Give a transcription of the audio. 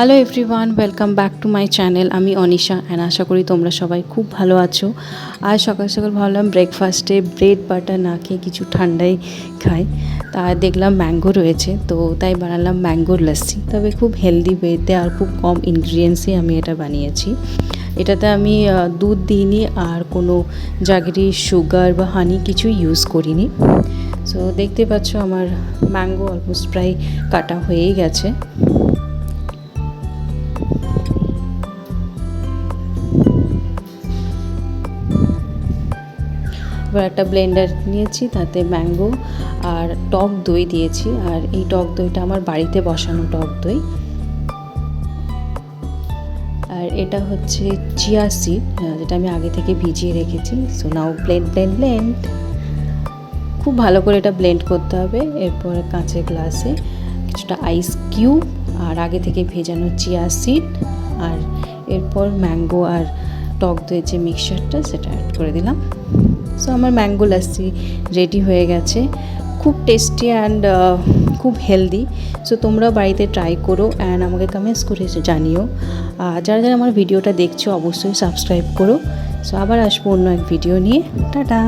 Hello everyone, welcome back to my channel. আমি Anisha and আশা করি তোমরা সবাই খুব ভালো আছো। আজ সকাল সকাল ভাবলাম ব্রেকফাস্টে ব্রেড বাটার না খেয়ে কিছু ঠান্ডাই খাই। তা দেখলাম ম্যাঙ্গো রয়েছে, তো তাই বানালাম ম্যাঙ্গোর লস্যি। তবে খুব হেলদি ওয়েতে আর খুব কম ইনগ্রিডিয়েন্টসে আমি এটা বানিয়েছি। এটাতে আমি দুধ দিইনি আর কোনো জাগরি, সুগার বা হানি কিছুই ইউজ করিনি। সো দেখতে পাচ্ছ আমার ম্যাঙ্গো অলমোস্ট প্রায় কাটা হয়েই গেছে। এবার একটা ব্লেন্ডার নিয়েছি, তাতে ম্যাঙ্গো আর টক দই দিয়েছি। আর এই টক দইটা আমার বাড়িতে বসানো টক দই। আর এটা হচ্ছে চিয়া সিড, যেটা আমি আগে থেকে ভিজিয়ে রেখেছি। So now blend. খুব ভালো করে এটা ব্লেন্ড করতে হবে। এরপর কাঁচের গ্লাসে কিছুটা আইস কিউব আর আগে থেকে ভেজানো চিয়া সিড আর এরপর ম্যাঙ্গো আর টক দইয়ের যে মিক্সচারটা সেটা অ্যাড করে দিলাম। সো আমার ম্যাঙ্গো লস্যি রেডি হয়ে গেছে। খুব টেস্টি অ্যান্ড খুব হেলদি। সো তোমরাও বাড়িতে ট্রাই করো অ্যান্ড আমাকে কমেন্টস করে জানিও। যারা যারা আমার ভিডিওটা দেখছো অবশ্যই সাবস্ক্রাইব করো। সো আবার আসবো অন্য এক ভিডিও নিয়ে। টাটা।